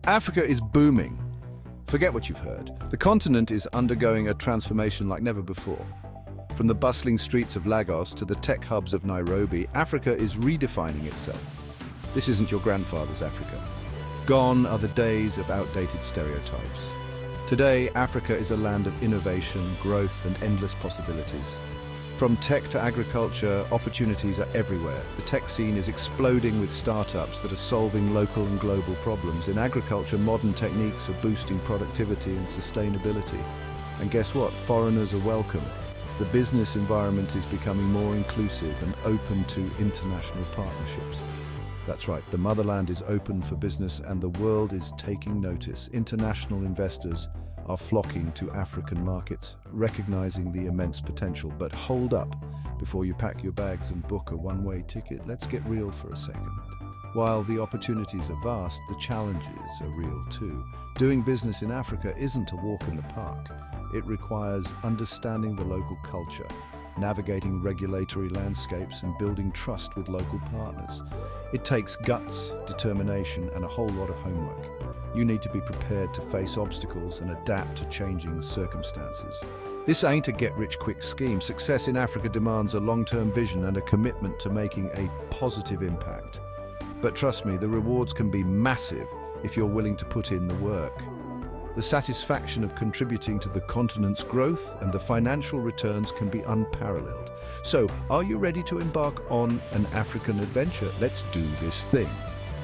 Africa is booming. Forget what you've heard. The continent is undergoing a transformation like never before. From the bustling streets of Lagos to the tech hubs of Nairobi, Africa is redefining itself. This isn't your grandfather's Africa. Gone are the days of outdated stereotypes. Today, Africa is a land of innovation, growth, and endless possibilities. From tech to agriculture, opportunities are everywhere. The tech scene is exploding with startups that are solving local and global problems. In agriculture, modern techniques are boosting productivity and sustainability. And guess what? Foreigners are welcome. The business environment is becoming more inclusive and open to international partnerships. That's right, the motherland is open for business and the world is taking notice. International investors are flocking to African markets, recognizing the immense potential. But hold up, before you pack your bags and book a one-way ticket, let's get real for a second. While the opportunities are vast, the challenges are real too. Doing business in Africa isn't a walk in the park. It requires understanding the local culture, navigating regulatory landscapes, and building trust with local partners. It takes guts, determination, and a whole lot of homework. You need to be prepared to face obstacles and adapt to changing circumstances. This ain't a get-rich-quick scheme. Success in Africa demands a long-term vision and a commitment to making a positive impact. But trust me, the rewards can be massive if you're willing to put in the work. The satisfaction of contributing to the continent's growth and the financial returns can be unparalleled. So, are you ready to embark on an African adventure? Let's do this thing.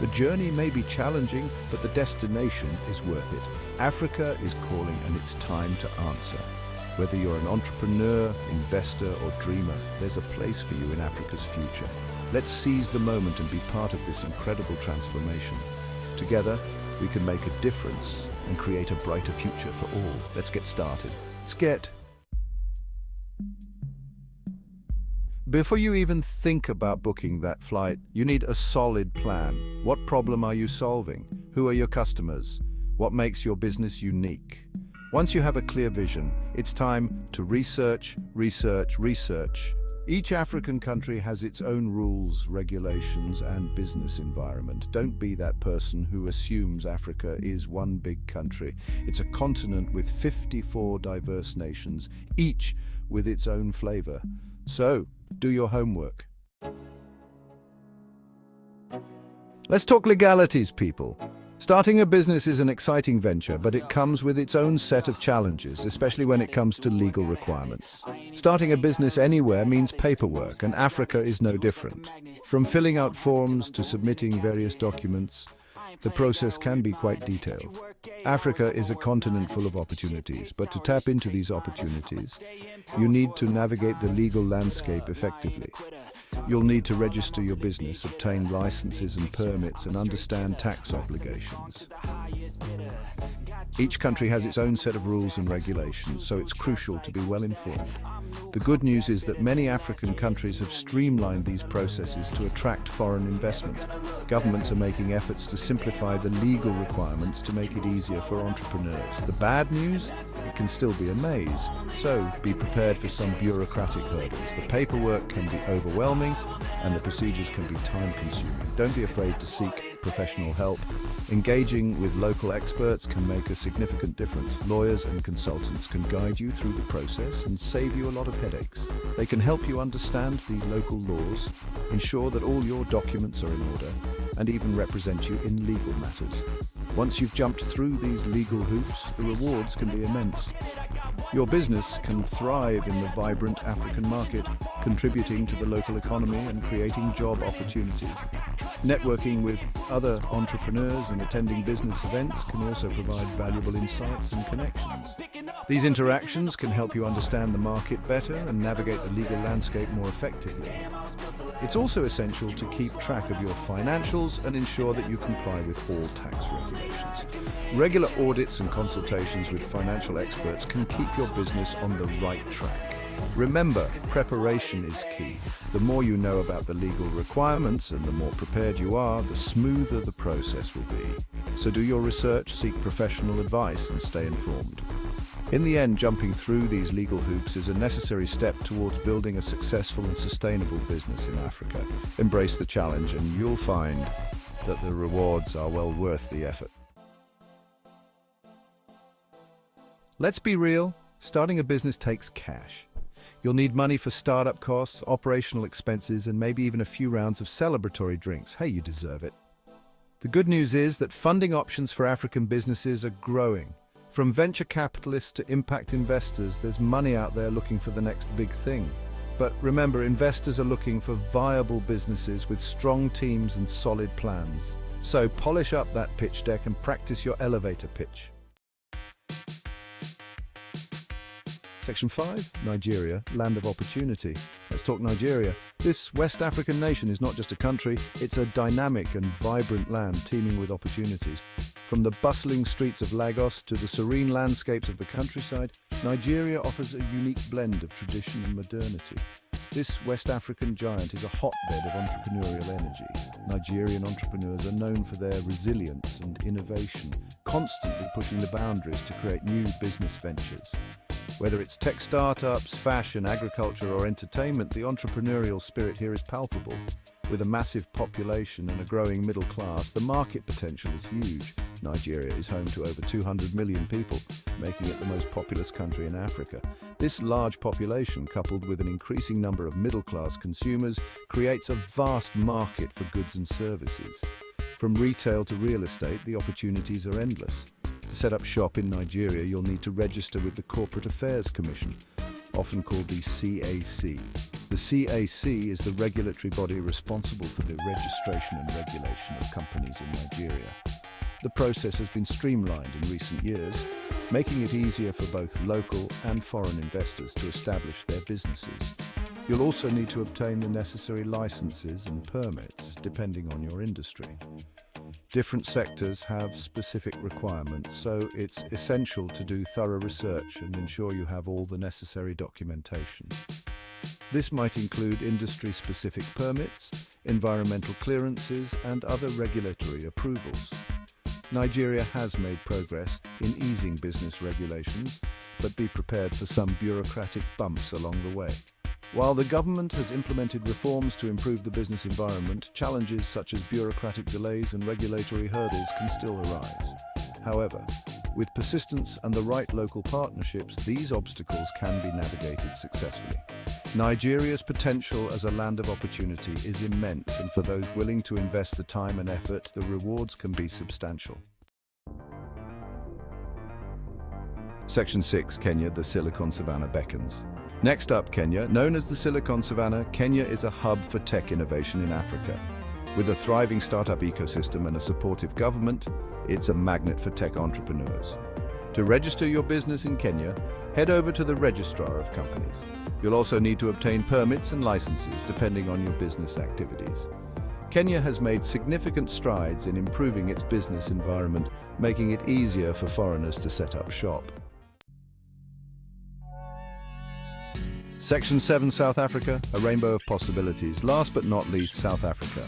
The journey may be challenging, but the destination is worth it. Africa is calling and it's time to answer. Whether you're an entrepreneur, investor, or dreamer, there's a place for you in Africa's future. Let's seize the moment and be part of this incredible transformation. Together, we can make a difference and create a brighter future for all. Let's get started. Before you even think about booking that flight, you need a solid plan. What problem are you solving? Who are your customers? What makes your business unique? Once you have a clear vision, it's time to research. Each African country has its own rules, regulations, and business environment. Don't be that person who assumes Africa is one big country. It's a continent with 54 diverse nations, each with its own flavor. So, do your homework. Let's talk legalities, people. Starting a business is an exciting venture, but it comes with its own set of challenges, especially when it comes to legal requirements. Starting a business anywhere means paperwork, and Africa is no different. From filling out forms to submitting various documents, the process can be quite detailed. Africa is a continent full of opportunities, but to tap into these opportunities, you need to navigate the legal landscape effectively. You'll need to register your business, obtain licenses and permits, and understand tax obligations. Each country has its own set of rules and regulations, so it's crucial to be well informed. The good news is that many African countries have streamlined these processes to attract foreign investment. Governments are making efforts to simplify the legal requirements to make it easier for entrepreneurs. The bad news? It can still be a maze, so be prepared for some bureaucratic hurdles. The paperwork can be overwhelming and the procedures can be time-consuming. Don't be afraid to seek professional help. Engaging with local experts can make a significant difference. Lawyers and consultants can guide you through the process and save you a lot of headaches. They can help you understand the local laws, ensure that all your documents are in order, and even represent you in legal matters. Once you've jumped through these legal hoops, the rewards can be immense. Your business can thrive in the vibrant African market, contributing to the local economy and creating job opportunities. Networking with other entrepreneurs and attending business events can also provide valuable insights and connections. These interactions can help you understand the market better and navigate the legal landscape more effectively. It's also essential to keep track of your financials and ensure that you comply with all tax regulations. Regular audits and consultations with financial experts can keep your business on the right track. Remember, preparation is key. The more you know about the legal requirements and the more prepared you are, the smoother the process will be. So do your research, seek professional advice, and stay informed. In the end, jumping through these legal hoops is a necessary step towards building a successful and sustainable business in Africa. Embrace the challenge and you'll find that the rewards are well worth the effort. Let's be real, starting a business takes cash. You'll need money for startup costs, operational expenses, and maybe even a few rounds of celebratory drinks. Hey, you deserve it. The good news is that funding options for African businesses are growing. From venture capitalists to impact investors, there's money out there looking for the next big thing. But remember, investors are looking for viable businesses with strong teams and solid plans. So polish up that pitch deck and practice your elevator pitch. Section 5, Nigeria, land of opportunity. Let's talk Nigeria. This West African nation is not just a country, it's a dynamic and vibrant land teeming with opportunities. From the bustling streets of Lagos to the serene landscapes of the countryside, Nigeria offers a unique blend of tradition and modernity. This West African giant is a hotbed of entrepreneurial energy. Nigerian entrepreneurs are known for their resilience and innovation, constantly pushing the boundaries to create new business ventures. Whether it's tech startups, fashion, agriculture, or entertainment, the entrepreneurial spirit here is palpable. With a massive population and a growing middle class, the market potential is huge. Nigeria is home to over 200 million people, making it the most populous country in Africa. This large population, coupled with an increasing number of middle-class consumers, creates a vast market for goods and services. From retail to real estate, the opportunities are endless. To set up shop in Nigeria, you'll need to register with the Corporate Affairs Commission, often called the CAC. The CAC is the regulatory body responsible for the registration and regulation of companies in Nigeria. The process has been streamlined in recent years, making it easier for both local and foreign investors to establish their businesses. You'll also need to obtain the necessary licenses and permits, depending on your industry. Different sectors have specific requirements, so it's essential to do thorough research and ensure you have all the necessary documentation. This might include industry-specific permits, environmental clearances, and other regulatory approvals. Nigeria has made progress in easing business regulations, but be prepared for some bureaucratic bumps along the way. While the government has implemented reforms to improve the business environment, challenges such as bureaucratic delays and regulatory hurdles can still arise. However, with persistence and the right local partnerships, these obstacles can be navigated successfully. Nigeria's potential as a land of opportunity is immense, and for those willing to invest the time and effort, the rewards can be substantial. Section 6, Kenya, the Silicon Savannah beckons. Next up, Kenya. Known as the Silicon Savannah, Kenya is a hub for tech innovation in Africa. With a thriving startup ecosystem and a supportive government, it's a magnet for tech entrepreneurs. To register your business in Kenya, head over to the Registrar of Companies. You'll also need to obtain permits and licenses depending on your business activities. Kenya has made significant strides in improving its business environment, making it easier for foreigners to set up shop. Section 7, South Africa, a rainbow of possibilities. Last but not least, South Africa.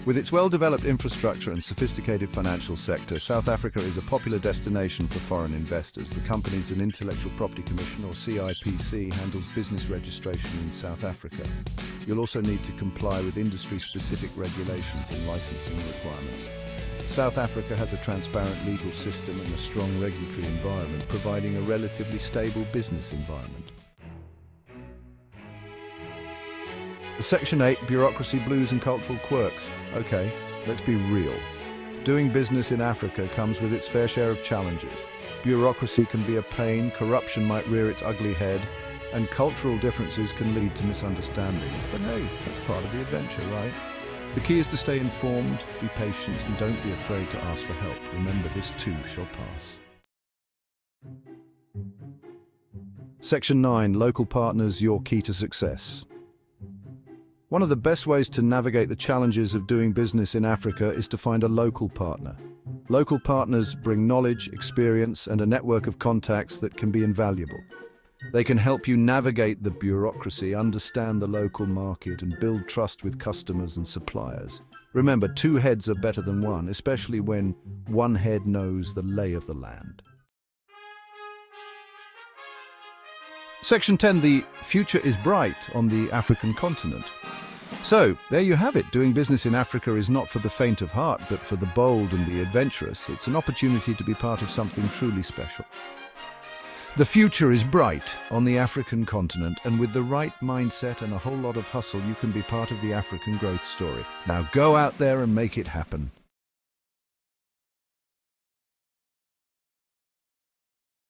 With its well-developed infrastructure and sophisticated financial sector, South Africa is a popular destination for foreign investors. The Companies and Intellectual Property Commission, or CIPC, handles business registration in South Africa. You'll also need to comply with industry-specific regulations and licensing requirements. South Africa has a transparent legal system and a strong regulatory environment, providing a relatively stable business environment. Section 8, Bureaucracy, Blues and Cultural Quirks. Okay, let's be real. Doing business in Africa comes with its fair share of challenges. Bureaucracy can be a pain, corruption might rear its ugly head, and cultural differences can lead to misunderstandings. But hey, that's part of the adventure, right? The key is to stay informed, be patient, and don't be afraid to ask for help. Remember, this too shall pass. Section 9, Local Partners, your key to success. One of the best ways to navigate the challenges of doing business in Africa is to find a local partner. Local partners bring knowledge, experience, and a network of contacts that can be invaluable. They can help you navigate the bureaucracy, understand the local market, and build trust with customers and suppliers. Remember, two heads are better than one, especially when one head knows the lay of the land. Section 10, the future is bright on the African continent. So, there you have it. Doing business in Africa is not for the faint of heart, but for the bold and the adventurous. It's an opportunity to be part of something truly special. The future is bright on the African continent, and with the right mindset and a whole lot of hustle, you can be part of the African growth story. Now go out there and make it happen.